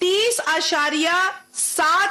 30.7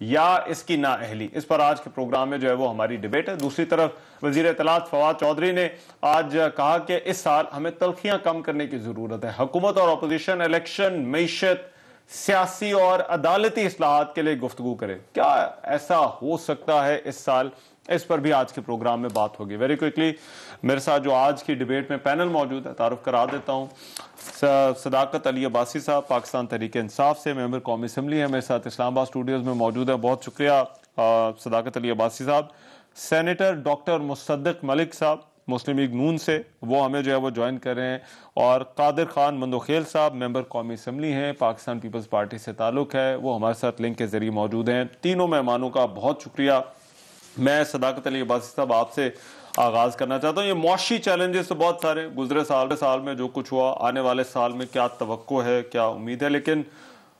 یا اس کی نااہلی؟ اس پر آج کے پروگرام میں جو ہے وہ ہماری ڈیبیٹ ہے. دوسری طرف وزیر اطلاعات فواد چودھری نے آج کہا کہ اس سال ہمیں تلخیاں کم کرنے کی ضرورت ہے. حکومت اور اپوزیشن الیکشن، معیشت، سیاسی اور عدالتی اصلاحات کے لیے گفتگو کرے. کیا ایسا ہو سکتا ہے اس سال؟ اس پر بھی آج کے پروگرام میں بات ہوگی. ویری کوئکلی میرے ساتھ جو آج کی ڈیبیٹ میں پینل موجود ہے تعارف کرا دیتا ہوں. صداقت علی عباسی صاحب پاکستان تحریک انصاف سے ممبر قومی اسمبلی ہیں، میرے ساتھ اسلام آباد اسٹوڈیوز میں موجود ہیں. بہت شکریہ صداقت علی عباسی صاحب. سینیٹر ڈاکٹر مصدق ملک صاحب مسلم لیگ نون سے، وہ ہمیں جو ہے وہ جوائن کر رہے ہیں. اور قادر خان مندوخیل صاحب ممبر قومی اسمبلی ہیں، پاکستان پیپلز پارٹی سے تعلق ہے، وہ ہمارے ساتھ لنک کے ذریعے موجود ہیں. تینوں مہمانوں کا بہت شکریہ. میں صداقت علی عباسی صاحب آپ سے آغاز کرنا چاہتا ہوں. یہ معاشی چیلنجز تو بہت سارے گزرے سال میں جو کچھ ہوا، آنے والے سال میں کیا توقع ہے، کیا امید ہے، لیکن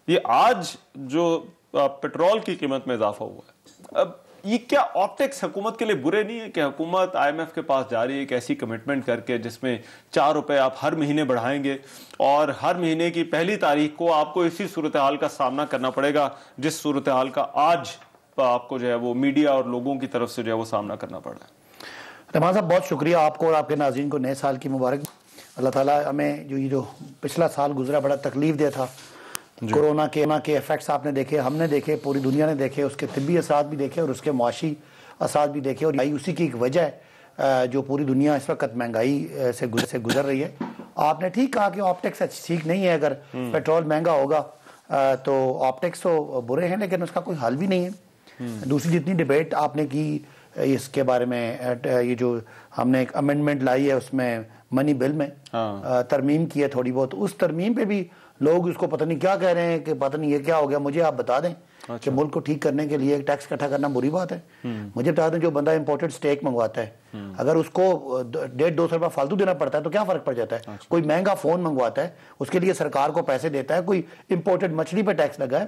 یہ آج جو پیٹرول کی قیمت میں اضافہ ہوا ہے، اب یہ کیا آپٹکس حکومت کے لیے برے نہیں ہے کہ حکومت آئی ایم ایف کے پاس جا رہی ہے ایک ایسی کمٹمنٹ کر کے جس میں 4 روپے آپ ہر مہینے بڑھائیں گے اور ہر مہینے کی پہلی تاریخ کو آپ کو اسی صورتحال کا سامنا کرنا پڑے گا جس صورتحال کا آج آپ کو جو ہے وہ میڈیا اور لوگوں کی طرف سے جو ہے وہ سامنا کرنا پڑ رہا ہے. رحمان صاحب بہت شکریہ آپ کو اور آپ کے ناظرین کو نئے سال کی مبارک. اللہ تعالیٰ ہمیں جو پچھلا سال گزرا بڑا تکلیف دہ تھا. کورونا کے ایفیکٹس آپ نے دیکھے، ہم نے دیکھے، پوری دنیا نے دیکھے، اس کے طبی اثرات بھی دیکھے اور اس کے معاشی اثرات بھی دیکھے. اور اسی کی ایک وجہ ہے جو پوری دنیا اس وقت مہنگائی سے گزر رہی ہے. آپ نے ٹھیک کہا کہ آپٹکس ٹھیک نہیں ہے. اگر پیٹرول مہنگا ہوگا تو آپٹکس تو برے ہیں لیکن اس کا کوئی حل بھی نہیں ہے. دوسری جتنی ڈیبیٹ آپ نے کی اس کے بارے میں، یہ جو ہم نے ایک امینڈمنٹ لائی ہے اس میں منی بل میں ترمیم کی ہے تھوڑی بہت، اس ترمیم پہ بھی لوگ اس کو پتہ نہیں کیا کہہ رہے ہیں کہ پتہ نہیں یہ کیا ہو گیا. مجھے آپ بتا دیں کہ ملک کو ٹھیک کرنے کے لیے ٹیکس اکٹھا کرنا بری بات ہے. مجھے بتا دیں جو بندہ امپورٹڈ سٹیک منگواتا ہے اگر اس کو 150-200 روپے فالتو دینا پڑتا ہے تو کیا فرق پڑ جاتا ہے؟ کوئی مہنگا فون منگواتا ہے اس کے لیے سرکار کو پیسے دیتا ہے. کوئی امپورٹڈ مچھلی پہ ٹیکس لگا ہے،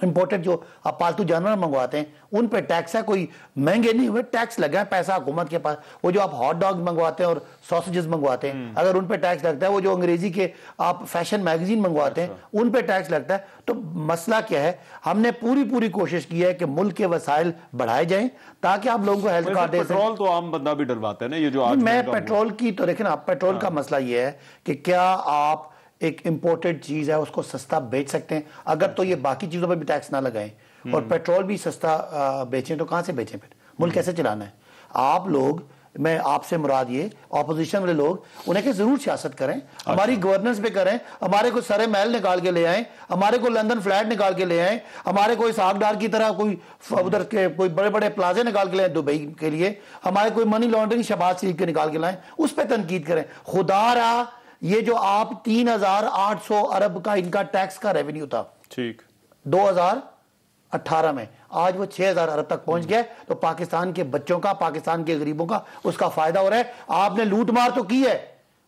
امپورٹڈ جو آپ پالتو جانور منگواتے ہیں ان پہ ٹیکس ہے. کوئی مہنگے نہیں ہوئے، ٹیکس لگا ہے، پیسہ حکومت کے پاس. وہ جو آپ ہاٹ ڈاگ منگواتے ہیں اور سوسیجز منگواتے ہیں اگر ان پہ ٹیکس لگتا ہے، وہ جو انگریزی کے آپ فیشن میگزین منگواتے ہیں ان پہ ٹیکس لگتا ہے. تو مسئلہ کیا ہے؟ ہم نے پوری کوشش کی ہے کہ ملک کے وسائل بڑھائے جائیں تاکہ آپ لوگوں کو ہیلتھ کارڈ دے سکیں. پیٹرول تو عام بندہ بھی ڈرواتا ہے نا. یہ جو آج میں پیٹرول کی تو دیکھیں نا، پیٹرول کا مسئلہ یہ ہے کہ کیا آپ ایک امپورٹڈ چیز ہے اس کو سستا بیچ سکتے ہیں؟ اگر تو یہ باقی چیزوں پہ بھی ٹیکس نہ لگائیں اور پیٹرول بھی سستا بیچیں تو کہاں سے بیچیں؟ پھر ملک کیسے چلانا ہے؟ آپ لوگ، میں آپ سے مراد یہ اپوزیشن والے لوگ انہیں کہ ضرور سیاست کریں، ہماری گورننس پہ کریں، ہمارے کو سرے محل نکال کے لے آئیں، ہمارے کو لندن فلیٹ نکال کے لے آئیں، ہمارے کوئی اسحاق ڈار کی طرح کوئی ادھر کے کوئی بڑے بڑے پلازے نکال کے لے آئیں دبئی کے لیے، ہمارے کوئی منی لانڈرنگ شہباز شریف کے نکال کے لائیں، اس پہ تنقید کریں. خدا رہا یہ جو آپ 3,800 ارب کا ان کا ٹیکس کا ریونیو تھا ٹھیک 2018 میں، آج وہ 6,000 ارب تک پہنچ گیا. تو پاکستان کے بچوں کا، پاکستان کے غریبوں کا اس کا فائدہ ہو رہا ہے. آپ نے لوٹ مار تو کی ہے،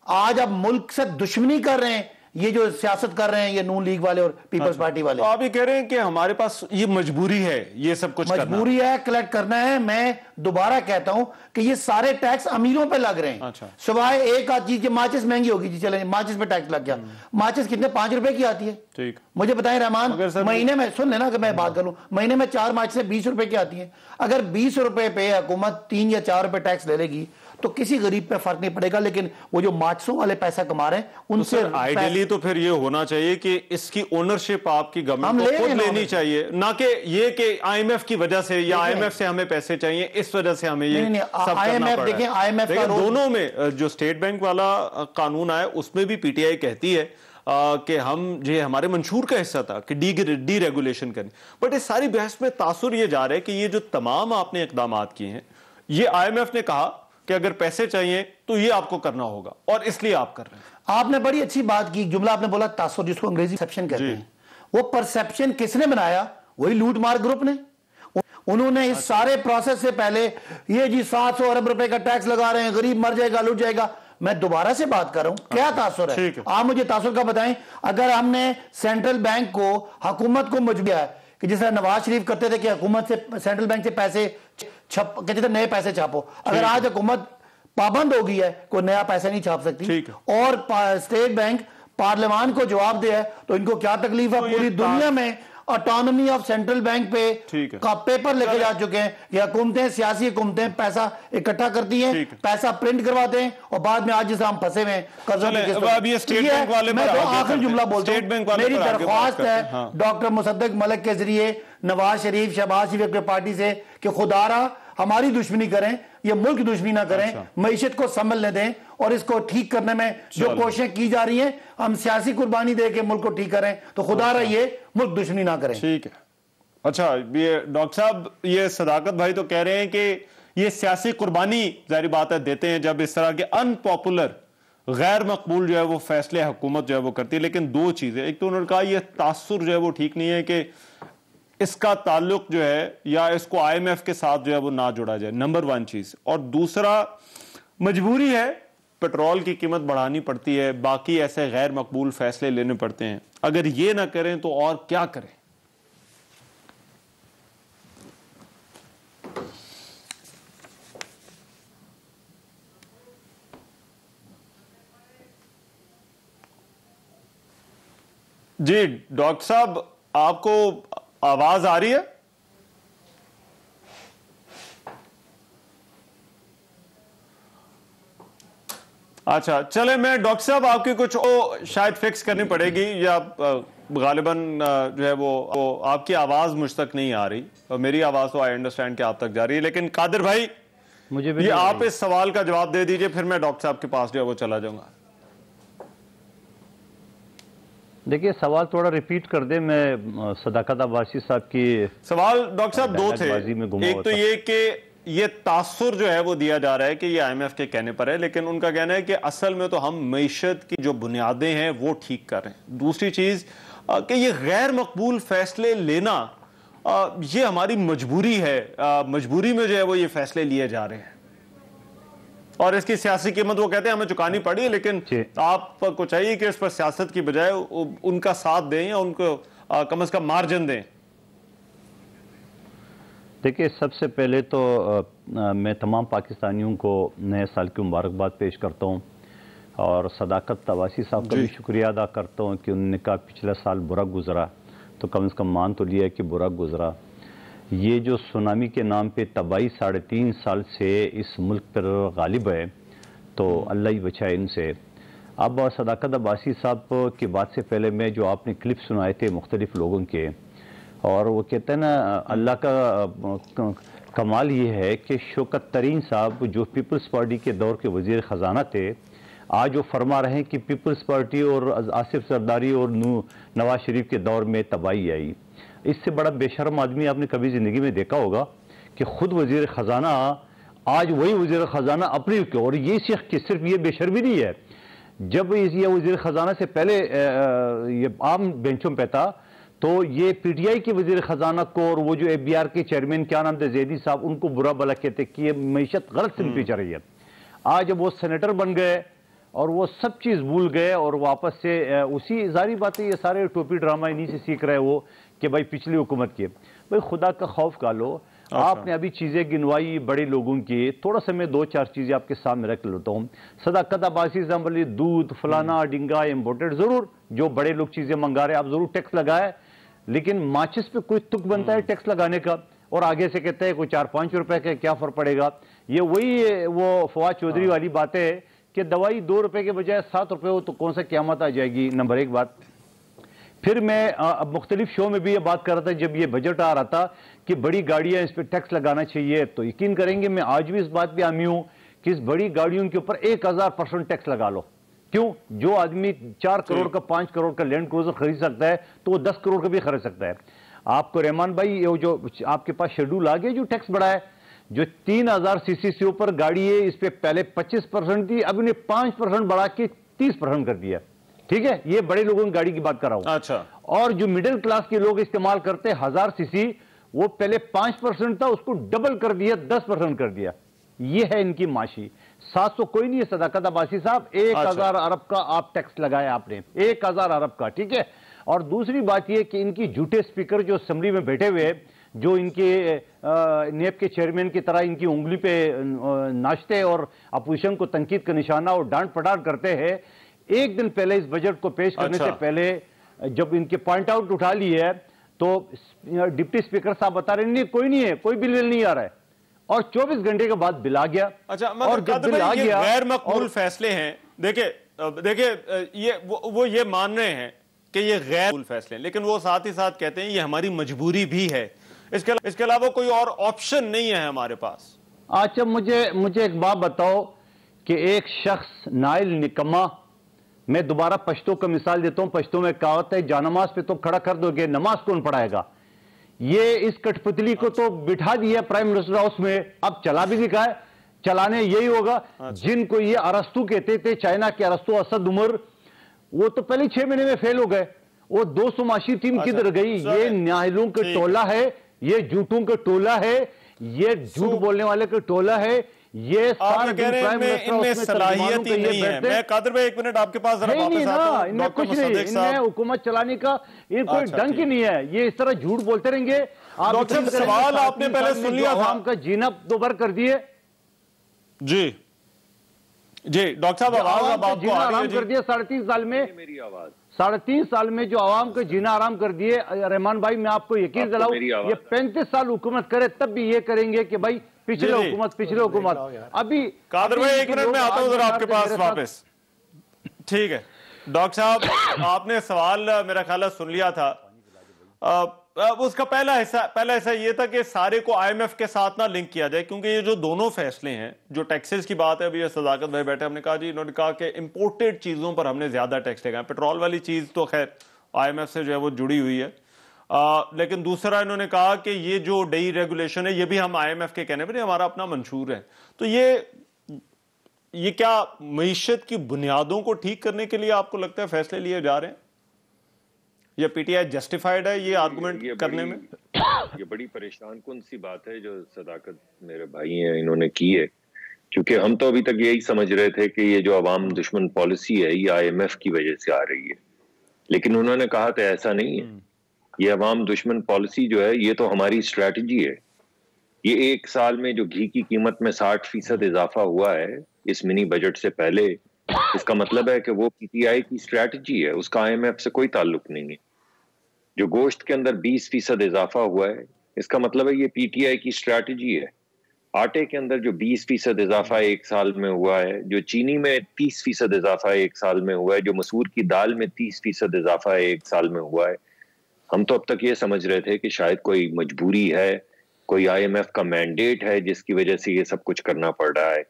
آج اب ملک سے دشمنی کر رہے ہیں یہ جو سیاست کر رہے ہیں یہ نون لیگ والے اور پیپلز پارٹی والے. آپ یہ کہہ رہے ہیں کہ ہمارے پاس یہ مجبوری ہے، یہ سب کچھ مجبوری ہے، کلیکٹ کرنا ہے. میں دوبارہ کہتا ہوں کہ یہ سارے ٹیکس امیروں پہ لگ رہے ہیں سوائے ایک آدھ چیز. ماچس مہنگی ہوگی جی، چلیں ماچس پہ ٹیکس لگ گیا. ماچس کتنے 5 روپے کی آتی ہے؟ مجھے بتائیں رحمان، مہینے میں سن لینا کہ میں بات کروں، مہینے میں 4 ماچسیں 20 روپے کی آتی ہیں. اگر 20 روپے پہ حکومت 3 یا 4 روپے ٹیکس لے گی تو کسی غریب پہ فرق نہیں پڑے گا. لیکن وہ جو ماچسوں والے پیسہ کما رہے ہیں ان سے آئیڈیلی تو پھر یہ ہونا چاہیے کہ اس کی اونرشپ آپ کی گورنمنٹ کو خود لینی چاہیے، نہ کہ یہ کہ آئی ایم ایف کی وجہ سے یا آئی ایم ایف سے ہمیں پیسے چاہیے اس وجہ سے ہمیں یہ سب کرنا پڑ رہا ہے. دونوں میں جو اسٹیٹ بینک والا قانون آیا اس میں بھی پی ٹی آئی کہتی ہے کہ ہم جو ہمارے منشور کا حصہ تھا کہ ڈی ریگولیشن کریں. بٹ اس ساری بحث میں تاثر یہ جا رہا ہے کہ یہ جو تمام آپ نے اقدامات کیے ہیں یہ آئی ایم ایف نے کہا کہ اگر پیسے چاہیے تو یہ آپ کو کرنا ہوگا اور اس لیے آپ کر رہے ہیں. آپ نے بڑی اچھی بات کی، جملہ آپ نے بولا تاثر، جس کو انگریزی پرسیپشن کہتے ہیں. وہ پرسیپشن کس نے بنایا؟ وہی لوٹ مار گروپ نے. انہوں نے اس سارے پروسیس سے پہلے یہ جی 700 ارب روپے کا ٹیکس لگا رہے ہیں، غریب مر جائے گا، لوٹ جائے گا. میں دوبارہ سے بات کر رہا ہوں، کیا تاثر ہے؟ آپ مجھے تاثر کا بتائیں. اگر ہم نے سینٹرل بینک کو، حکومت کو مجبور ہے کہ جس طرح نواز شریف کرتے تھے کہ حکومت سے، سینٹرل بینک سے پیسے کہتے تھے نئے پیسے چھاپو، اگر آج حکومت پابند ہو گئی ہے کوئی نیا پیسہ نہیں چھاپ سکتی اور اسٹیٹ بینک پارلیمان کو جواب دے ہے تو ان کو کیا تکلیف ہے؟ پوری دنیا میں آٹونومی آف سینٹرل بینک پہ کا پیپر لے کے جا چکے ہیں کہ حکومتیں سیاسی حکومتیں پیسہ اکٹھا کرتی ہیں, پیسہ پرنٹ کرواتے ہیں اور بعد میں آج جس ہم پھنسے ہوئے ہیں. میں تو آخر جملہ بولتا ہوں, میری درخواست ہے ڈاکٹر مصدق ملک کے ذریعے نواز شریف شہباز شریف کے پارٹی سے کہ خدا را ہماری دشمنی کریں, یہ ملک دشمنی نہ کریں, معیشت کو سنبھلنے دیں اور اس کو ٹھیک کرنے میں جو کوششیں کی جا رہی ہیں ہم سیاسی قربانی دے کے ملک کو ٹھیک کریں تو خدا را یہ ملک دشمنی نہ کریں. ٹھیک ہے. اچھا یہ ڈاکٹر صاحب, یہ صداقت بھائی تو کہہ رہے ہیں کہ یہ سیاسی قربانی ظاہری بات ہے دیتے ہیں جب اس طرح کے ان پاپولر غیر مقبول جو ہے وہ فیصلے حکومت جو ہے وہ کرتی ہے. لیکن دو چیزیں, ایک تو انہوں نے کہا یہ تاثر جو ہے وہ ٹھیک نہیں ہے کہ اس کا تعلق جو ہے یا اس کو آئی ایم ایف کے ساتھ جو ہے وہ نہ جوڑا جائے, نمبر 1 چیز. اور دوسرا مجبوری ہے, پیٹرول کی قیمت بڑھانی پڑتی ہے, باقی ایسے غیر مقبول فیصلے لینے پڑتے ہیں. اگر یہ نہ کریں تو اور کیا کریں؟ جی ڈاکٹر صاحب آپ کو آواز آ رہی ہے؟ اچھا چلے, میں ڈاکٹر صاحب آپ کی کچھ شاید فکس کرنی پڑے گی یا غالباً جو ہے وہ آپ کی آواز مجھ تک نہیں آ رہی اور میری آواز تو آئی انڈرسٹینڈ کہ آپ تک جا رہی ہے. لیکن قادر بھائی مجھے بھی یہ آپ اس سوال کا جواب دے دیجئے, پھر میں ڈاکٹر صاحب کے پاس جو ہے وہ چلا جاؤں گا. دیکھیے سوال تھوڑا ریپیٹ کر دیں, میں صداقت عباسی صاحب کی سوال ڈاکٹر صاحب دو تھے. ایک تو یہ کہ یہ تاثر جو ہے وہ دیا جا رہا ہے کہ یہ آئی ایم ایف کے کہنے پر ہے, لیکن ان کا کہنا ہے کہ اصل میں تو ہم معیشت کی جو بنیادیں ہیں وہ ٹھیک کر رہے ہیں. دوسری چیز کہ یہ غیر مقبول فیصلے لینا یہ ہماری مجبوری ہے, مجبوری میں جو ہے وہ یہ فیصلے لیے جا رہے ہیں اور اس کی سیاسی قیمت وہ کہتے ہیں ہمیں چکانی پڑی ہے, لیکن آپ کو چاہیے کہ اس پر سیاست کی بجائے ان کا ساتھ دیں یا ان کو کم از کم مارجن دیں. دیکھیں سب سے پہلے تو میں تمام پاکستانیوں کو نئے سال کی مبارکباد پیش کرتا ہوں اور صداقت عباسی صاحب کا بھی شکریہ ادا کرتا ہوں کہ انہوں نے کہا پچھلا سال برا گزرا تو کم از کم مان تو لیا کہ برا گزرا. یہ جو سونامی کے نام پہ تباہی 3.5 سال سے اس ملک پر غالب ہے تو اللہ ہی بچائے ان سے. اب صداقت عباسی صاحب کی بات سے پہلے میں جو آپ نے کلپ سنائے تھے مختلف لوگوں کے, اور وہ کہتے ہیں نا اللہ کا کمال یہ ہے کہ شوکت ترین صاحب جو پیپلز پارٹی کے دور کے وزیر خزانہ تھے آج وہ فرما رہے ہیں کہ پیپلز پارٹی اور آصف زرداری اور نواز شریف کے دور میں تباہی آئی. اس سے بڑا بے شرم آدمی آپ نے کبھی زندگی میں دیکھا ہوگا کہ خود وزیر خزانہ آج وہی وزیر خزانہ اپنی کو, اور یہ صرف یہ بے شرمی نہیں ہے, جب یہ وزیر خزانہ سے پہلے یہ عام بینچوں پہ تھا تو یہ پی ٹی آئی کے وزیر خزانہ کو اور وہ جو ایف بی آر کے چیئرمین کیا نام تھے زیدی صاحب ان کو برا بلا کہتے کہ یہ معیشت غلط سمت پہ چل رہی ہے. آج جب وہ سینیٹر بن گئے اور وہ سب چیز بھول گئے اور واپس سے اسی ظاہری بات ہے یہ سارے ٹوپی ڈرامہ انہی سے سیکھ رہے وہ کہ بھائی پچھلی حکومت کے. بھائی خدا کا خوف کا لو, آپ نے ابھی چیزیں گنوائی بڑے لوگوں کی, تھوڑا سا میں 2-4 چیزیں آپ کے سامنے رکھ لیتا ہوں. صداقت عباسی صاحب علی دودھ فلانا ڈنگا امپورٹڈ ضرور جو بڑے لوگ چیزیں منگا رہے ہیں آپ ضرور ٹیکس لگائے, لیکن ماچس پہ کوئی تک بنتا ہے ٹیکس لگانے کا اور آگے سے کہتے ہیں کوئی 4-5 روپے کا کیا فرق پڑے گا. یہ وہی وہ فواد چودھری والی بات ہے کہ دوائی 2 روپے کے بجائے 7 روپے ہو تو کون سا قیامت آ جائے گی. نمبر 1 بات. پھر میں اب مختلف شو میں بھی یہ بات کر رہا تھا جب یہ بجٹ آ رہا تھا کہ بڑی گاڑیاں اس پہ ٹیکس لگانا چاہیے, تو یقین کریں گے میں آج بھی اس بات پہ حامی ہوں کہ اس بڑی گاڑیوں کے اوپر 1000% ٹیکس لگا لو. کیوں؟ جو آدمی 4 کروڑ کا 5 کروڑ کا لینڈ کروزر خرید سکتا ہے تو وہ 10 کروڑ کا بھی خرید سکتا ہے. آپ کو رحمان بھائی جو آپ کے پاس شیڈول آ گیا جو ٹیکس بڑھا ہے, جو 3000 سی سی سے اوپر گاڑی ہے اس پہ پہلے 25% تھی, اب انہیں 5% بڑھا کے 30% کر دیا. ٹھیک ہے, یہ بڑے لوگوں کی گاڑی کی بات کر رہا ہوں. اچھا. اور جو مڈل کلاس کے لوگ استعمال کرتے 1000 سی سی, وہ پہلے 5% تھا اس کو ڈبل کر دیا, 10% کر دیا. یہ ہے ان کی معاشی. 700 کوئی نہیں ہے صداقت عباسی صاحب, 1000 ارب کا آپ ٹیکس لگایا آپ نے, 1000 ارب کا. ٹھیک ہے. اور دوسری بات یہ کہ ان کی جھوٹے اسپیکر جو اسمبلی میں بیٹھے ہوئے جو ان کے نیب کے چیئرمین کی طرح ان کی انگلی پہ ناچتے اور اپوزیشن کو تنقید کا نشانہ اور ڈانٹ پٹار کرتے ہیں, ایک دن پہلے اس بجٹ کو پیش کرنے سے پہلے جب ان کے پوائنٹ آؤٹ اٹھا لی ہے تو ڈپٹی اسپیکر صاحب بتا رہے ہیں کوئی نہیں ہے, کوئی بل نہیں آ رہا ہے, اور 24 گھنٹے کے بعد بل آ گیا. اچھا, اور جب بل آ گیا, غیر مقبول فیصلے ہیں. دیکھیں وہ یہ مان رہے ہیں کہ یہ غیر مقبول فیصلے ہیں, لیکن وہ ساتھ ہی ساتھ کہتے ہیں یہ ہماری مجبوری بھی ہے, اس کے علاوہ کوئی اور آپشن نہیں ہے ہمارے پاس. اچھا, مجھے ایک بات بتاؤ کہ ایک شخص نائل نکما, میں دوبارہ پشتو کا مثال دیتا ہوں, پشتو میں کہاوت ہے جانماز پہ تو کھڑا کر دو گے, نماز کون پڑھائے گا. یہ اس کٹ پتلی کو تو بٹھا دیا پرائم منسٹر ہاؤس میں, اب چلا بھی دکھا ہے, چلانے یہی ہوگا. جن کو یہ ارسطو کہتے تھے, چائنا کے ارسطو اسد عمر, وہ تو پہلے 6 مہینے میں فیل ہو گئے. وہ 200 معاشی ٹیم کدھر گئی؟ یہ ناہلوں کا ٹولہ ہے, یہ جھوٹوں کا ٹولہ ہے, یہ جھوٹ بولنے والے کا ٹولہ ہے. یہ سارا دن پرائم منسٹر ان میں صلاحیت ہی نہیں ہے. میں قادر بھائی ایک منٹ آپ کے پاس ذرا واپس آتا ہوں. ان میں کچھ نہیں, ان میں حکومت چلانے کا یہ کوئی ڈنگ ہی نہیں ہے. یہ اس طرح جھوٹ بولتے رہیں گے. ڈاکٹر صاحب سوال آپ نے پہلے سن لیا تھا, عوام کا جینا دوبارہ کر دیے. جی ڈاکٹر صاحب آواز آپ کو آرام کر دیا 3.5 سال میں. میری آواز 3.5 سال میں جو عوام کا جینا آرام کر دیے. رحمان بھائی میں آپ کو یقین دلاؤں, یہ 35 سال حکومت کرے تب بھی یہ کریں گے کہ بھائی پچھلے حکومت. ابھی قادر بھائی ایک منٹ میں آتا ہوں ذرا آپ کے پاس واپس. ٹھیک ہے ڈاکٹر صاحب, آپ نے سوال میرا خیال ہے سن لیا تھا. اس کا پہلا حصہ یہ تھا کہ سارے کو آئی ایم ایف کے ساتھ نہ لنک کیا جائے, کیونکہ یہ جو دونوں فیصلے ہیں, جو ٹیکسز کی بات ہے, ابھی صداقت بھائی بیٹھے, ہم نے کہا جی, انہوں نے کہا کہ امپورٹڈ چیزوں پر ہم نے زیادہ ٹیکس لگایا. پیٹرول والی چیز تو خیر آئی ایم ایف سے جو ہے وہ جڑی ہوئی ہے, لیکن دوسرا انہوں نے کہا کہ یہ جو ڈی ریگولیشن ہے یہ بھی ہم آئی ایم ایف کے کہنے پر ہمارا اپنا منشور ہے. تو یہ کیا معیشت کی بنیادوں کو ٹھیک کرنے کے لیے آپ کو لگتا ہے فیصلے لیے جا رہے ہیں, یا پی ٹی آئی جسٹیفائیڈ ہے یہ آرگومنٹ کرنے میں؟ یہ بڑی پریشان کن سی بات ہے جو صداقت میرے بھائی ہیں انہوں نے کی ہے, کیونکہ ہم تو ابھی تک یہی سمجھ رہے تھے کہ یہ جو عوام دشمن پالیسی ہے یہ آئی ایم ایف کی وجہ سے آ رہی ہے, لیکن انہوں نے کہا تھا ایسا نہیں ہے. یہ عوام دشمن پالیسی جو ہے یہ تو ہماری اسٹریٹجی ہے. یہ 1 سال میں جو گھی کی قیمت میں 60% اضافہ ہوا ہے اس منی بجٹ سے پہلے, اس کا مطلب ہے کہ وہ پی ٹی آئی کی اسٹریٹجی ہے, اس کا آئی ایم ایف سے کوئی تعلق نہیں ہے. جو گوشت کے اندر 20% اضافہ ہوا ہے, اس کا مطلب ہے یہ پی ٹی آئی کی اسٹریٹجی ہے. آٹے کے اندر جو 20% اضافہ 1 سال میں ہوا ہے, جو چینی میں 30% اضافہ 1 سال میں ہوا ہے, جو مسور کی دال میں 30% اضافہ 1 سال میں ہوا ہے, ہم تو اب تک یہ سمجھ رہے تھے کہ شاید کوئی مجبوری ہے, کوئی آئی ایم ایف کا مینڈیٹ ہے جس کی وجہ سے یہ سب کچھ کرنا پڑ رہا ہے.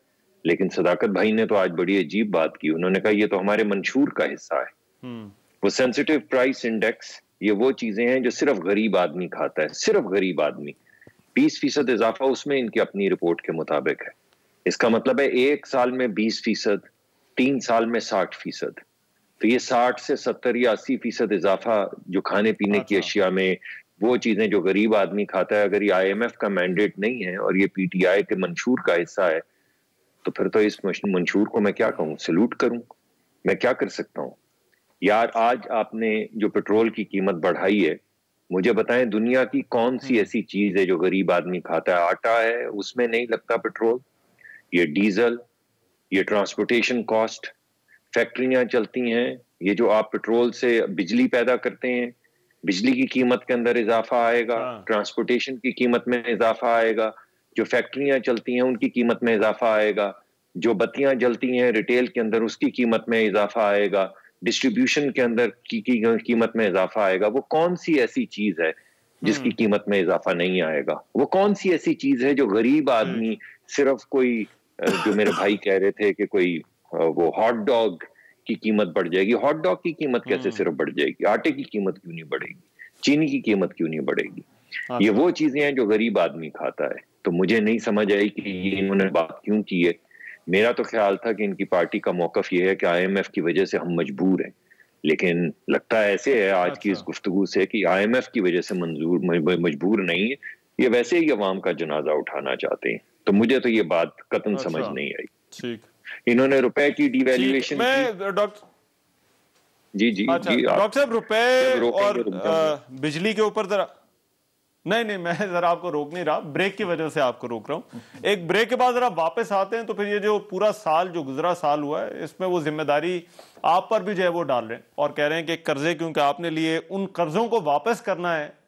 لیکن صداقت بھائی نے تو آج بڑی عجیب بات کی. انہوں نے کہا یہ تو ہمارے منشور کا حصہ ہے. وہ سینسٹیو پرائس انڈیکس, یہ وہ چیزیں ہیں جو صرف غریب آدمی کھاتا ہے, صرف غریب آدمی. 20% اضافہ اس میں ان کی اپنی رپورٹ کے مطابق ہے. اس کا مطلب ہے 1 سال میں 20%, 3 سال میں 60%. تو یہ 60 سے 70 یا 80% اضافہ جو کھانے پینے کی اشیاء میں, وہ چیزیں جو غریب آدمی کھاتا ہے, اگر یہ آئی ایم ایف کا مینڈیٹ نہیں ہے اور یہ پی ٹی آئی کے منشور کا حصہ ہے, تو پھر تو اس منشور کو میں کیا کہوں, سلوٹ کروں, میں کیا کر سکتا ہوں. یار آج آپ نے جو پیٹرول کی قیمت بڑھائی ہے, مجھے بتائیں دنیا کی کون سی ایسی چیز ہے جو غریب آدمی کھاتا ہے؟ آٹا ہے, اس میں نہیں لگتا پیٹرول. یہ ڈیزل, یہ ٹرانسپورٹیشن کاسٹ, فیکٹریاں چلتی ہیں, یہ جو آپ پیٹرول سے بجلی پیدا کرتے ہیں, بجلی کی قیمت کے اندر اضافہ آئے گا, ٹرانسپورٹیشن کی قیمت میں اضافہ آئے گا, جو فیکٹریاں چلتی ہیں ان کی قیمت میں اضافہ آئے گا, جو بتیاں جلتی ہیں ریٹیل کے اندر اس کی قیمت میں اضافہ آئے گا, ڈسٹریبیوشن کے اندر کی قیمت میں اضافہ آئے گا. وہ کون سی ایسی چیز ہے جس کی قیمت میں اضافہ نہیں آئے گا؟ وہ کون سی ایسی چیز ہے جو غریب آدمی صرف کوئی, جو میرے بھائی کہہ رہے تھے کہ کوئی وہ ہاٹ ڈاگ کی قیمت بڑھ جائے گی, ہاٹ ڈاگ کی قیمت کیسے صرف بڑھ جائے گی؟ آٹے کی قیمت کیوں نہیں بڑھے گی؟ چینی کی قیمت کیوں نہیں بڑھے گی؟ یہ وہ چیزیں ہیں جو غریب آدمی کھاتا ہے. تو مجھے نہیں سمجھ آئی کہ یہ انہوں نے بات کیوں کی ہے. میرا تو خیال تھا کہ ان کی پارٹی کا موقف یہ ہے کہ آئی ایم ایف کی وجہ سے ہم مجبور ہیں, لیکن لگتا ہے ایسے ہے آج کی اس گفتگو سے کہ آئی ایم ایف کی وجہ سے مجبور نہیں ہے, یہ ویسے ہی عوام کا جنازہ اٹھانا چاہتے ہیں. تو مجھے تو یہ بات قطعاً سمجھ نہیں آئی. انہوں نے روپے کی ڈی ویلیویشن, جی ڈاکٹر صاحب روپے اور بجلی کے اوپر ذرا, نہیں میں ذرا آپ کو روک نہیں رہا, بریک کی وجہ سے آپ کو روک رہا ہوں. ایک بریک کے بعد ذرا واپس آتے ہیں, تو پھر یہ جو پورا سال جو گزرا سال ہوا ہے, اس میں وہ ذمہ داری آپ پر بھی جو ہے وہ ڈال رہے ہیں اور کہہ رہے ہیں کہ قرضے کیونکہ آپ نے لیے, ان قرضوں کو واپس کرنا ہے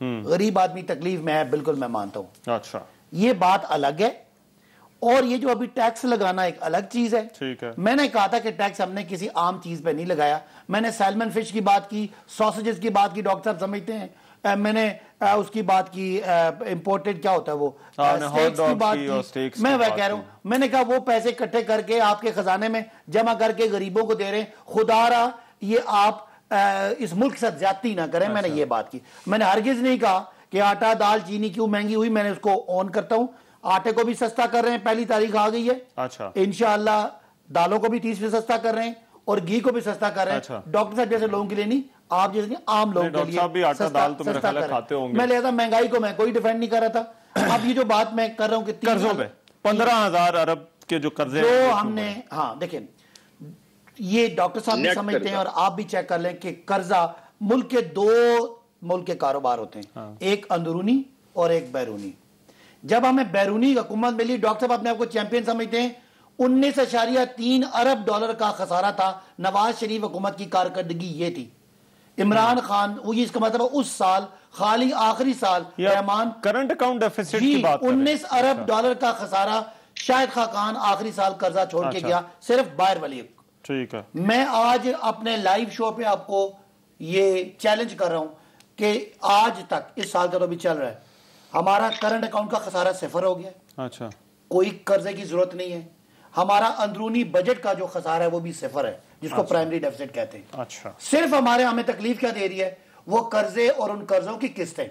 غریب آدمی تکلیف میں ہے، بالکل میں مانتا ہوں، اچھا یہ بات الگ ہے، اور یہ جو ابھی ٹیکس لگانا ایک الگ چیز ہے۔ میں نے کہا تھا کہ ٹیکس ہم نے کسی عام چیز پہ نہیں لگایا، میں نے سیلمن فش کی بات کی، سوسیجز کی بات کی، ڈاکٹر صاحب سمجھتے ہیں، میں نے اس کی بات کی، امپورٹڈ کیا ہوتا ہے وہ سٹیکس کی بات کی، میں وہ کہہ رہا ہوں، میں نے کہا وہ پیسے اکٹھے کر کے آپ کے خزانے میں جمع کر کے غریبوں کو دے رہے ہیں، خدا را یہ آپ اس ملک کے ساتھ زیادتی نہ کریں، میں نے یہ بات کی۔ میں نے ہرگز نہیں کہا کہ آٹا دال چینی کیوں مہنگی ہوئی، میں نے اس کو آن کرتا ہوں، آٹے کو بھی سستا کر رہے ہیں، پہلی تاریخ آ گئی ہے، انشاءاللہ دالوں کو بھی 30% سستا کر رہے ہیں، اور گھی کو بھی سستا کر رہے ہیں، ڈاکٹر صاحب جیسے لوگوں کے لیے نہیں، آپ جیسے نہیں، عام لوگوں کے لیے سستا کر رہے ہیں۔ میں لہذا مہنگائی کو میں کوئی ڈیفینڈ نہیں کر رہا تھا۔ اب یہ جو بات میں کر رہا ہوں کہ قرضوں پہ 15,000 ارب کے جو قرضے جو ہم نے، ہاں دیکھیں یہ ڈاکٹر صاحب بھی سمجھتے ہیں اور آپ بھی چیک کر لیں کہ قرضہ ملک کے دو ملک کے کاروبار ہوتے ہیں، ایک اندرونی اور ایک بیرونی۔ جب ہمیں بیرونی حکومت ملی، ڈاکٹر صاحب اپنے آپ کو چیمپئن سمجھتے ہیں، 19.3 ارب ڈالر کا خسارہ تھا نواز شریف حکومت کی کارکردگی یہ تھی۔ عمران خان، وہ اس کا مطلب اس سال خالی آخری سال رحمان کرنٹ اکاؤنٹ ڈیفیسٹ کی بات 19 ارب ڈالر کا خسارہ شاہد خاقان آخری سال قرضہ چھوڑ کے گیا، صرف باہر والی۔ ٹھیک ہے، میں آج اپنے لائیو شو پہ آپ کو یہ چیلنج کر رہا ہوں کہ آج تک، اس سال کا تو بھی چل رہا ہے، ہمارا کرنٹ اکاؤنٹ کا خسارہ 0 ہو گیا، اچھا کوئی قرضے کی ضرورت نہیں ہے۔ ہمارا اندرونی بجٹ کا جو خسارہ ہے وہ بھی 0 ہے، جس کو پرائمری ڈیفیسٹ کہتے ہیں۔ اچھا، صرف ہمیں تکلیف کیا دے رہی ہے، وہ قرضے اور ان قرضوں کی قسطیں۔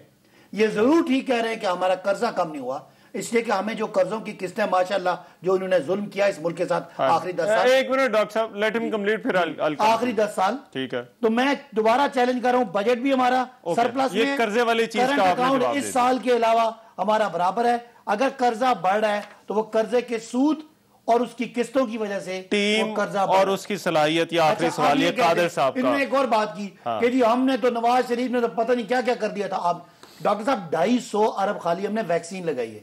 یہ ضرور ٹھیک کہہ رہے ہیں کہ ہمارا قرضہ کم نہیں ہوا، اس لیے کہ ہمیں جو قرضوں کی قسطیں ماشاءاللہ جو انہوں نے ظلم کیا اس ملک کے ساتھ آخری 10 سال، ایک منٹ ڈاکٹر صاحب لیٹ ہم کمپلیٹ، پھر آخری 10 سال، ٹھیک ہے، تو میں دوبارہ چیلنج کر رہا ہوں، بجٹ بھی ہمارا سرپلس میں ہے، قرضے والی چیز کرنٹ اکاؤنٹ اس سال کے علاوہ ہمارا برابر ہے۔ اگر قرضہ بڑھ رہا ہے تو وہ قرضے کے سود اور اس کی قسطوں کی وجہ سے ٹیم اور اس کی صلاحیت۔ یا آخری سوال یہ قادر صاحب کا، انہوں نے ایک اور بات کی کہ جی ہم نے تو نواز شریف نے تو پتہ نہیں کیا کیا کر دیا تھا۔ اب ڈاکٹر صاحب 250 ارب خالی ہم نے ویکسین لگائی ہے،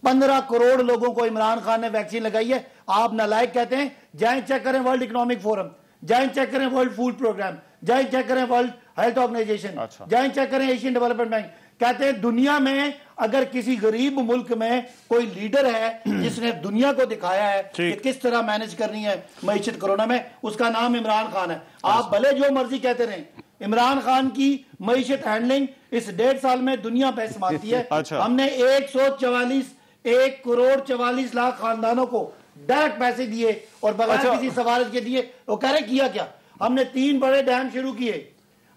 15 کروڑ لوگوں کو عمران خان نے ویکسین لگائی ہے۔ آپ نالائق کہتے ہیں، جائیں چیک کریں ورلڈ اکنامک فورم، جائیں چیک کریں ورلڈ فوڈ پروگرام، جائیں چیک کریں ورلڈ ہیلتھ آرگنائزیشن، جائیں چیک کریں ایشین ڈیولپمنٹ بینک۔ کہتے ہیں دنیا میں اگر کسی غریب ملک میں کوئی لیڈر ہے جس نے دنیا کو دکھایا ہے کہ کس طرح مینج کرنی ہے معیشت کورونا میں، اس کا نام عمران خان ہے۔ آپ بھلے جو مرضی کہتے رہیں، عمران خان کی معیشت ہینڈلنگ اس 1.5 سال میں دنیا پہ سماتی ہے۔ ہم نے 1 کروڑ 44 لاکھ خاندانوں کو ڈائریکٹ پیسے دیے اور بغیر کسی سفارش کے دیے۔ وہ کہہ رہے کیا کیا، ہم نے 3 بڑے ڈیم شروع کیے۔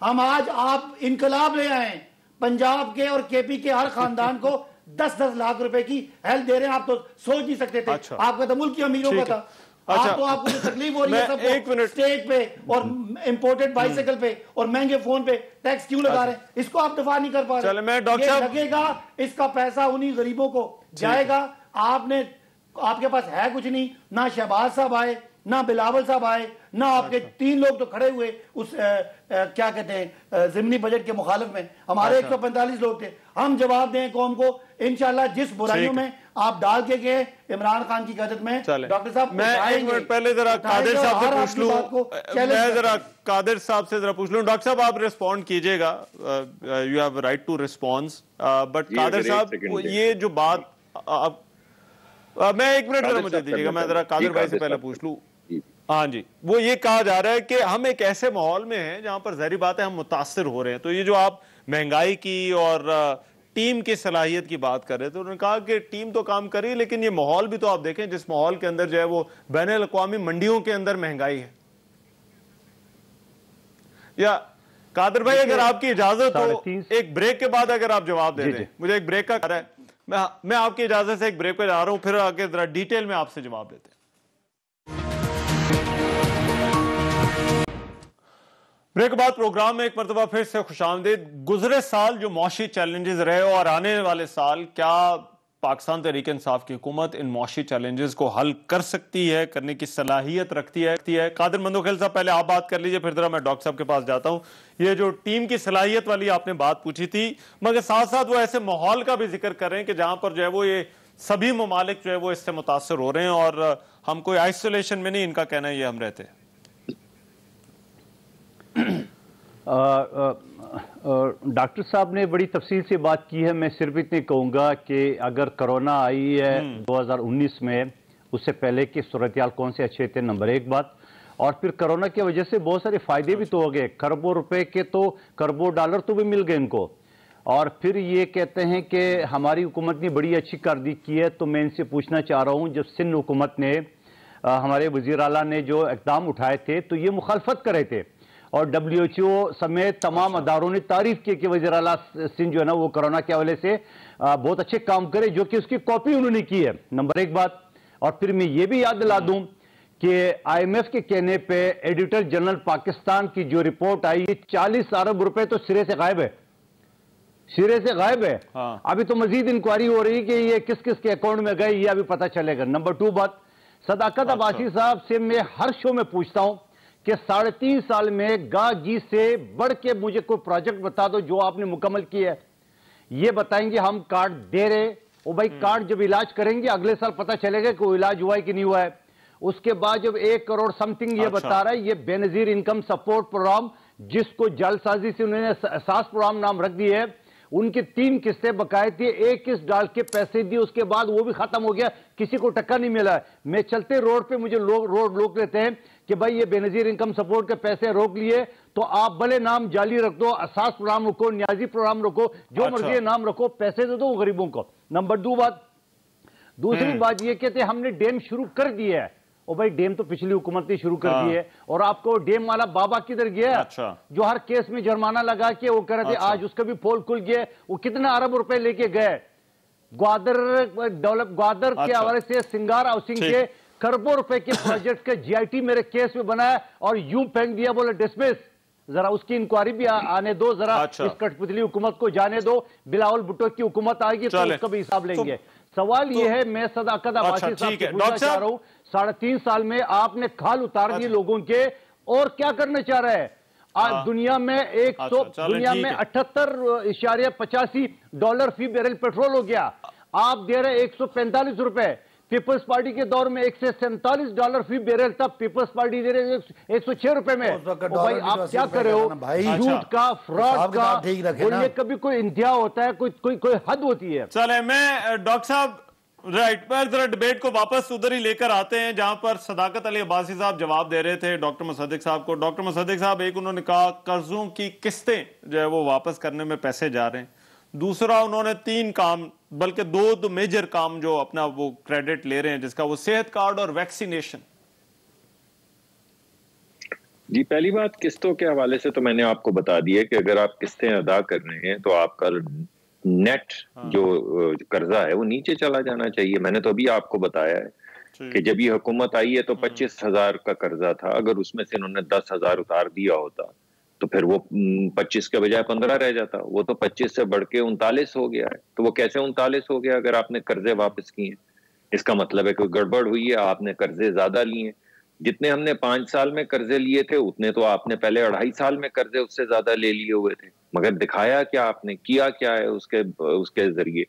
ہم آج آپ انقلاب لے آئے ہیں، پنجاب کے اور کے پی کے ہر خاندان کو 10-10 لاکھ روپے کی ہیلپ دے رہے ہیں۔ آپ تو سوچ نہیں سکتے تھے، آپ کا تو ملک کی امیروں کا تھا۔ آپ کو جو تکلیف ہو رہی ہے سب کو اسٹیٹ پہ اور امپورٹڈ بائیسیکل پہ اور مہنگے فون پہ ٹیکس کیوں لگا رہے ہیں، اس کو آپ دفاع نہیں کر پا رہے۔ یہ لگے گا، اس کا پیسہ انہی غریبوں کو جائے گا۔ آپ کے پاس ہے کچھ نہیں، نہ شہباز صاحب آئے، نہ بلاول صاحب آئے، نہ آپ کے 3 لوگ تو کھڑے ہوئے اس کیا کہتے ہیں ضمنی بجٹ کے مخالف میں، ہمارے 145 لوگ تھے۔ ہم جواب دیں قوم کو انشاءاللہ، جس برائیوں میں آپ ڈال کے گئے عمران خان کی قیادت میں۔ ڈاکٹر صاحب میں ایک منٹ پہلے ذرا قادر صاحب سے پوچھ لوں، میں ذرا قادر صاحب سے ذرا پوچھ لوں۔ ڈاکٹر صاحب آپ رسپونڈ کیجئے گا، you have right to response, but Qadir صاحب یہ جو بات، میں ایک منٹ ذرا مجھے دیجیے گا، میں ذرا قادر بھائی سے پہلے پوچھ لوں۔ ہاں جی، وہ یہ کہا جا رہا ہے کہ ہم ایک ایسے ماحول میں ہیں جہاں پر ظاہری بات ہے ہم متاثر ہو رہے ہیں۔ تو یہ جو آپ مہنگائی کی اور ٹیم کی صلاحیت کی بات کر رہے تھے، انہوں نے کہا کہ ٹیم تو کام کر رہی ہے، لیکن یہ ماحول بھی تو آپ دیکھیں جس ماحول کے اندر جو ہے وہ بین الاقوامی منڈیوں کے اندر مہنگائی ہے۔ یا قادر بھائی اگر آپ کی اجازت ہو ایک بریک کے بعد اگر آپ جواب دے دیں، مجھے ایک بریک کا کر رہا ہے، میں آپ کی اجازت سے ایک بریک پہ جا رہا ہوں، پھر آگے ذرا ڈیٹیل میں آپ سے جواب دیتے ہیں۔ بریک کے بعد پروگرام میں ایک مرتبہ پھر سے خوش آمدید۔ گزرے سال جو معاشی چیلنجز رہے اور آنے والے سال، کیا پاکستان تحریک انصاف کی حکومت ان معاشی چیلنجز کو حل کر سکتی ہے، کرنے کی صلاحیت رکھتی ہے؟ قادر مندوخیل صاحب پہلے آپ بات کر لیجئے، پھر ذرا میں ڈاکٹر صاحب کے پاس جاتا ہوں۔ یہ جو ٹیم کی صلاحیت والی آپ نے بات پوچھی تھی، مگر ساتھ ساتھ وہ ایسے ماحول کا بھی ذکر کر رہے ہیں کہ جہاں پر جو ہے وہ یہ سبھی ممالک جو ہے وہ اس سے متاثر ہو رہے ہیں اور ہم کوئی آئسولیشن میں نہیں، ان کا کہنا ہے یہ ہم رہتے ہیں۔ ڈاکٹر صاحب نے بڑی تفصیل سے بات کی ہے. میں صرف اتنی کہوں گا کہ اگر کرونا آئی ہے 2019 میں، اس سے پہلے کی صورتحال کون سے اچھے تھے، نمبر ایک بات. اور پھر کرونا کی وجہ سے بہت سارے فائدے بھی تو ہو گئے، کروڑوں روپے کے تو کروڑوں ڈالر تو بھی مل گئے ان کو. اور پھر یہ کہتے ہیں کہ ہماری حکومت نے بڑی اچھی کارکردگی کی ہے، تو میں ان سے پوچھنا چاہ رہا ہوں، جب سندھ حکومت نے ہمارے وزیر اعلیٰ نے جو اقدام اٹھائے تھے تو یہ مخالفت کرے تھے، اور WHO سمیت تمام اداروں نے تعریف کی کہ وزیر اعلیٰ سندھ جو ہے نا وہ کرونا کے حوالے سے بہت اچھے کام کرے، جو کہ اس کی کاپی انہوں نے کی ہے، نمبر ایک بات. اور پھر میں یہ بھی یاد دلا دوں کہ IMF کے کہنے پہ ایڈیٹر جنرل پاکستان کی جو رپورٹ آئی، 40 ارب روپے تو سرے سے غائب ہے، سرے سے غائب ہے. ابھی تو مزید انکوائری ہو رہی کہ یہ کس کس کے اکاؤنٹ میں گئے، یہ ابھی پتہ چلے گا. نمبر 2 بات، صداقت عباسی صاحب سے میں ہر شو میں پوچھتا ہوں کہ 3.5 سال میں گاہ گی سے بڑھ کے مجھے کوئی پروجیکٹ بتا دو جو آپ نے مکمل کی ہے. یہ بتائیں گے ہم کارڈ دے رہے، اور بھائی کارڈ جب علاج کریں گے اگلے سال پتہ چلے گا کہ وہ علاج ہوا ہے کہ نہیں ہوا ہے. اس کے بعد جب 1 کروڑ سمتنگ یہ بتا رہا ہے، یہ بے نظیر انکم سپورٹ پروگرام جس کو جال سازی سے انہوں نے اساس پروگرام نام رکھ دی ہے، ان کی 3 قسطیں بقائے تھی، 1 قسط ڈال کے پیسے دی، اس کے بعد وہ بھی ختم ہو گیا، کسی کو ٹکا نہیں ملا. میں چلتے روڈ پہ مجھے روک لیتے ہیں کہ بھائی یہ بے نظیر انکم سپورٹ کے پیسے روک لیے تو آپ بھلے نام جعلی رکھ دو، اساس پروگرام رکھو، نیازی پروگرام رکھو، جو مرضی نام رکھو، پیسے دے دو غریبوں کو. نمبر 2 بات، دوسری بات یہ کہتے ہیں ہم نے ڈیم شروع کر دیا ہے. اور بھائی ڈیم تو پچھلی حکومت نے شروع کر دی ہے، اور آپ کو ڈیم والا بابا کدھر گیا جو ہر کیس میں جرمانہ لگا کے وہ کہہ رہے تھے آج اس کا بھی پول کھل گیا، وہ کتنا ارب روپے لے کے گئے. گوادر کے حوالے سے سنگار ہاؤسنگ کے کروڑوں روپے کے پروجیکٹ کا GIT میرے کیس میں بنایا اور یوں پھینک دیا، بولے ڈسمس. ذرا اس کی انکوائری بھی آنے دو، ذرا اس کٹ پتلی حکومت کو جانے دو. بلاول بھٹو کی حکومت آئے گی تو اس کا بھی حساب لیں گے. سوال یہ ہے، میں صداقت عباسی صاحب سے پوچھنا چاہ رہا ہوں، 3.5 سال میں آپ نے کھال اتار دی لوگوں کے، اور کیا کرنا چاہ رہے ہیں؟ دنیا میں 78.85 ڈالر فی بیرل پیٹرول ہو گیا، آپ دے رہے 145 روپے. پیپلز پارٹی کے دور میں 147 ڈالر فی بیرل تھا، پیپلز پارٹی دے رہے 106 روپے میں. بھائی آپ کیا کر رہے ہو؟ جھوٹ کا، فراڈ کا، یہ کبھی کوئی انتہا ہوتا ہے، کوئی حد ہوتی ہے. چلیں میں ڈاکٹر صاحب رائٹ پر ذرا ڈیبیٹ کو واپس ادھر ہی لے کر آتے ہیں جہاں پر صداقت علی عباسی صاحب جواب دے رہے تھے ڈاکٹر مصدق صاحب کو. ڈاکٹر مصدق صاحب، ایک انہوں نے کہا قرضوں کی قسطیں جو ہے وہ واپس کرنے میں پیسے جا رہے ہیں، دوسرا انہوں نے 3 کام بلکہ 2 میجر کام جو اپنا وہ کریڈٹ لے رہے ہیں جس کا وہ صحت کارڈ اور ویکسینیشن. جی پہلی بات قسطوں کے حوالے سے تو میں نے آپ کو بتا دیا کہ اگر آپ قسطیں ادا کر رہے ہیں تو آپ کا نیٹ جو قرضہ ہے وہ نیچے چلا جانا چاہیے. میں نے تو ابھی آپ کو بتایا ہے کہ جب یہ حکومت آئی ہے تو 25,000 کا قرضہ تھا، اگر اس میں سے انہوں نے 10,000 اتار دیا ہوتا تو پھر وہ 25 کے بجائے 15 رہ جاتا. وہ تو 25 سے بڑھ کے 39 ہو گیا ہے. تو وہ کیسے 39 ہو گیا اگر آپ نے قرضے واپس کیے ہیں؟ اس کا مطلب ہے کوئی گڑبڑ ہوئی ہے، آپ نے قرضے زیادہ لیے ہیں. جتنے ہم نے 5 سال میں قرضے لیے تھے اتنے تو آپ نے پہلے 2.5 سال میں قرضے اس سے زیادہ لے لیے ہوئے تھے، مگر دکھایا کیا آپ نے، کیا کیا ہے اس کے ذریعے.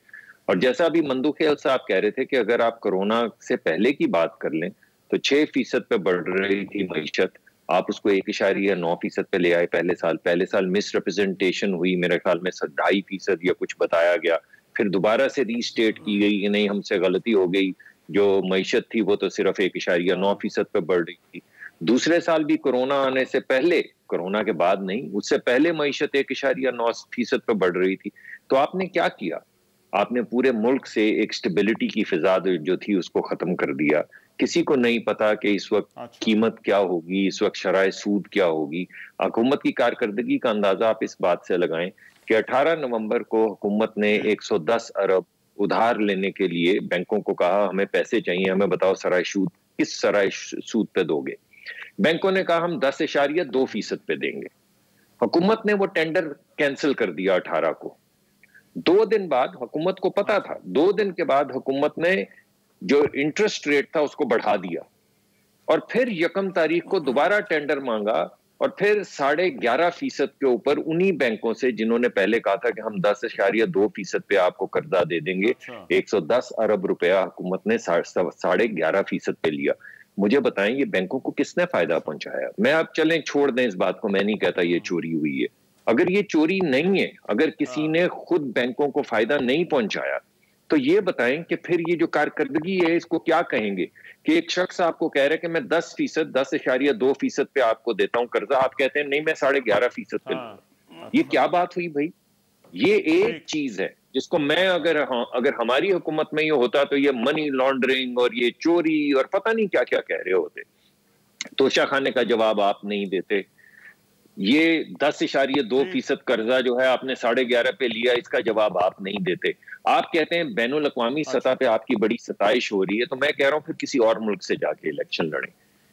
اور جیسا ابھی مندو خیل صاحب کہہ رہے تھے کہ اگر آپ کرونا سے پہلے کی بات کر لیں تو 6% پہ بڑھ رہی تھی معیشت، آپ اس کو 1.9% پہ لے آئے. پہلے سال مس ریپرزنٹیشن ہوئی، میرے خیال میں 2.5% یا کچھ بتایا گیا، پھر دوبارہ سے ری اسٹیٹ کی گئی کہ نہیں ہم سے غلطی ہو گئی، جو معیشت تھی وہ تو صرف 1.9% پہ بڑھ رہی تھی. دوسرے سال بھی کورونا آنے سے پہلے، کورونا کے بعد نہیں، اس سے پہلے معیشت 1.9% پہ بڑھ رہی تھی. تو آپ نے کیا کیا؟ آپ نے پورے ملک سے ایک سٹیبلٹی کی فضا جو تھی اس کو ختم کر دیا. کسی کو نہیں پتا کہ اس وقت قیمت کیا ہوگی، اس وقت شرائح سود کیا ہوگی. حکومت کی کارکردگی کا اندازہ آپ اس بات سے لگائیں کہ 18 نومبر کو حکومت نے 110 ارب ادھار لینے کے لیے بینکوں کو کہا ہمیں پیسے چاہیے، ہمیں بتاؤ شرائح سود کس شرائح سود پہ دو گے. بینکوں نے کہا ہم 10.2% پہ دیں گے. حکومت نے وہ ٹینڈر کینسل کر دیا 18 کو. 2 دن بعد حکومت کو پتا تھا، 2 دن کے بعد حکومت نے جو انٹرسٹ ریٹ تھا اس کو بڑھا دیا، اور پھر 1 تاریخ کو دوبارہ ٹینڈر مانگا، اور پھر 11.5% کے اوپر انہی بینکوں سے جنہوں نے پہلے کہا تھا کہ ہم 10.2% پہ آپ کو قرضہ دے دیں گے. 110 ارب روپیہ حکومت نے 11.5% پہ لیا. مجھے بتائیں یہ بینکوں کو کس نے فائدہ پہنچایا؟ میں اب چلیں چھوڑ دیں اس بات کو، میں نہیں کہتا یہ چوری ہوئی ہے، اگر یہ چوری نہیں ہے، اگر کسی نے خود بینکوں کو فائدہ نہیں پہنچایا، تو یہ بتائیں کہ پھر یہ جو کارکردگی ہے اس کو کیا کہیں گے؟ کہ ایک شخص آپ کو کہہ رہے کہ میں 10%، 10.2% پہ آپ کو دیتا ہوں قرضہ، آپ کہتے ہیں نہیں میں 11.5% پہ دوں. یہ کیا بات ہوئی بھائی؟ یہ ایک چیز ہے جس کو میں اگر ہماری حکومت میں یہ ہوتا تو یہ منی لانڈرنگ اور یہ چوری اور پتہ نہیں کیا کیا کہہ رہے ہوتے. توشہ خانے کا جواب آپ نہیں دیتے. یہ 10.2% قرضہ جو ہے آپ نے 11.5 پہ لیا، اس کا جواب آپ نہیں دیتے. آپ کہتے ہیں بین الاقوامی سطح پہ آپ کی بڑی ستائش ہو رہی ہے، تو میں کہہ رہا ہوں پھر کسی اور ملک سے جا کے الیکشن لڑیں.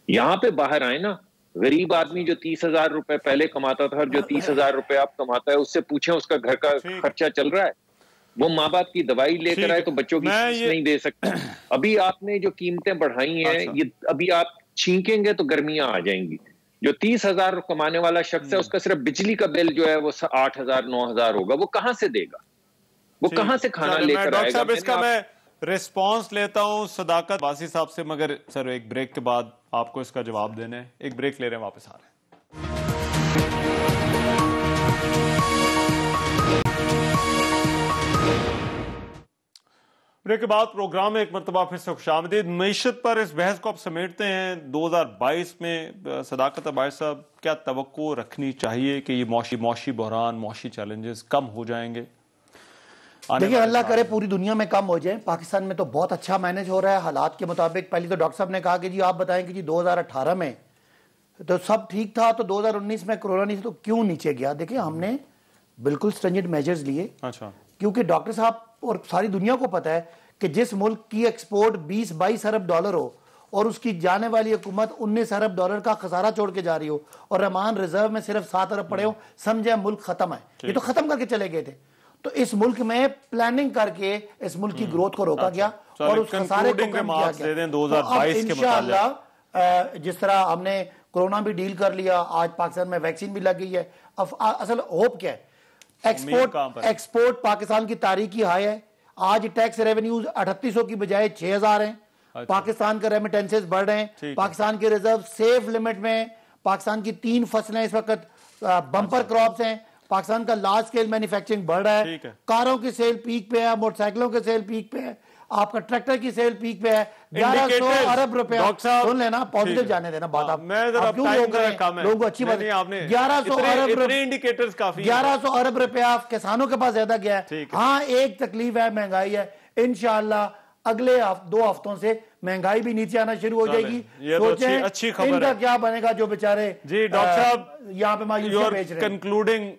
یہاں پہ باہر آئے نا. غریب آدمی جو 30,000 روپے پہلے کماتا تھا اور جو 30,000 روپے آپ کماتا ہے، اس سے پوچھیں اس کا گھر کا خرچہ چل رہا ہے؟ وہ ماں باپ کی دوائی لے کر آئے تو بچوں کی فیس نہیں دے سکتے. ابھی آپ نے جو قیمتیں بڑھائی ہیں، یہ ابھی آپ چھینکیں گے تو گرمیاں آ جائیں گی. جو 30,000 کمانے والا شخص ہے، اس کا صرف بجلی کا بل جو ہے وہ 8,000 9,000 ہوگا. وہ کہاں سے دے گا؟ وہ کہاں سے کھانا لے کر آئے گا؟ اس کا میں ریسپانس لیتا ہوں صداقت عباسی صاحب سے، مگر سر ایک بریک کے بعد آپ کو اس کا جواب دینا ہے. ایک بریک لے رہے ہیں، واپس آ رہے ہیں. بریک کے بعد پروگرام میں ایک مرتبہ پھر سے خوشامدید. معیشت پر اس بحث کو آپ سمیٹتے ہیں. 2022 میں صداقت عباسی صاحب کیا توقع رکھنی چاہیے کہ یہ معاشی بحران، معاشی چیلنجز کم ہو جائیں گے؟ دیکھیں اللہ کرے پوری دنیا میں کم ہو جائیں. پاکستان میں تو بہت اچھا مینج ہو رہا ہے حالات کے مطابق. پہلے تو ڈاکٹر صاحب نے کہا کہ جی آپ بتائیں کہ جی 2018 میں تو سب ٹھیک تھا، تو 2019 میں کرونا نہیں تھا تو کیوں نیچے گیا؟ دیکھیں ہم نے بالکل سٹرنجنٹ میجرز لیے، کیونکہ ڈاکٹر صاحب اور ساری دنیا کو پتا ہے کہ جس ملک کی ایکسپورٹ 20-22 ارب ڈالر ہو اور اس کی جانے والی حکومت 19 ارب ڈالر کا خسارہ چھوڑ کے جا رہی ہو اور رحمان ریزرو میں صرف 7 ارب پڑے ہو، سمجھے ملک ختم ہے. یہ تو ختم کر کے چلے گئے تھے. تو اس ملک میں پلاننگ کر کے اس ملک کی گروتھ کو روکا گیا اور اس خسارے کو کم کیا گیا. اب انشاءاللہ جس طرح ہم نے کرونا بھی ڈیل کر لیا، آج پاکستان میں ویکسین بھی لگ گئی ہے. اصل ہوپ کیا ہے؟ ایکسپورٹ پاکستان کی تاریخی ہائی ہے. آج ٹیکس ریونیوز 3800 کی بجائے 6000 ہیں. پاکستان کا ریمیٹنسز بڑھ رہے ہیں. پاکستان کے ریزرو سیف لمٹ میں. پاکستان کی 3 فصلیں اس وقت بمپر کراپس ہیں. پاکستان کا لارج سکیل مینوفیکچرنگ بڑھ رہا ہے. کاروں کی سیل پیک پہ ہے، موٹر سائیکلوں کی سیل پیک پہ ہے، آپ کا ٹریکٹر کی سیل پیک پہ ہے. 1100 ارب روپے سن لینا، پوزیٹیو جانے دینا بات. آپ لوگوں کو اچھی بات ہے. 1100 ارب روپے کسانوں کے پاس زیادہ گیا ہے. ہاں ایک تکلیف ہے، مہنگائی ہے. انشاءاللہ اگلے 2 ہفتوں سے مہنگائی بھی نیچے آنا شروع ہو جائے گی. سوچیں ان کا کیا بنے گا جو بیچارے ڈاکٹر صاحب یہاں پہ مایوسی بیچ رہے ہیں. کنکلوڈنگ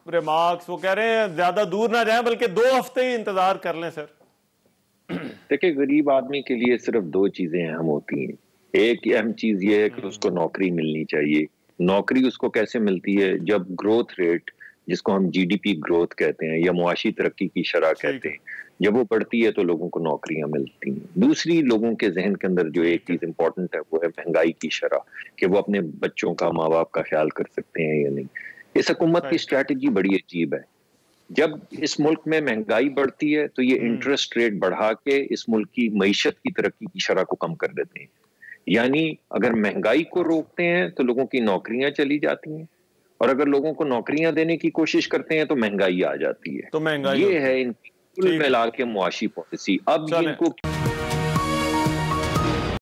ریمارکس، وہ کہہ رہے ہیں زیادہ دور نہ جائیں بلکہ 2 ہفتے ہی انتظار کر لیں. سر دیکھیں غریب آدمی کے لیے صرف 2 چیزیں اہم ہوتی ہیں. ایک اہم چیز یہ ہے کہ اس کو نوکری ملنی چاہیے. نوکری اس کو کیسے ملتی ہے؟ جب گروتھ ریٹ، جس کو ہم GDP گروتھ کہتے ہیں یا معاشی ترقی کی شرح کہتے ہیں، جب وہ بڑھتی ہے تو لوگوں کو نوکریاں ملتی ہیں. دوسری لوگوں کے ذہن کے اندر جو ایک چیز امپورٹنٹ ہے وہ ہے مہنگائی کی شرح، کہ وہ اپنے بچوں کا، ماں باپ کا خیال کر سکتے ہیں یا نہیں. اس حکومت کی اسٹریٹجی بڑی عجیب ہے. جب اس ملک میں مہنگائی بڑھتی ہے تو یہ انٹرسٹ ریٹ بڑھا کے اس ملک کی معیشت کی ترقی کی شرح کو کم کر دیتے ہیں. یعنی اگر مہنگائی کو روکتے ہیں تو لوگوں کی نوکریاں چلی جاتی ہیں، اور اگر لوگوں کو نوکریاں دینے کی کوشش کرتے ہیں تو مہنگائی آ جاتی ہے. تو مہنگائی یہ ہے ان کی کل ملا کے معاشی پالیسی. اب ان کو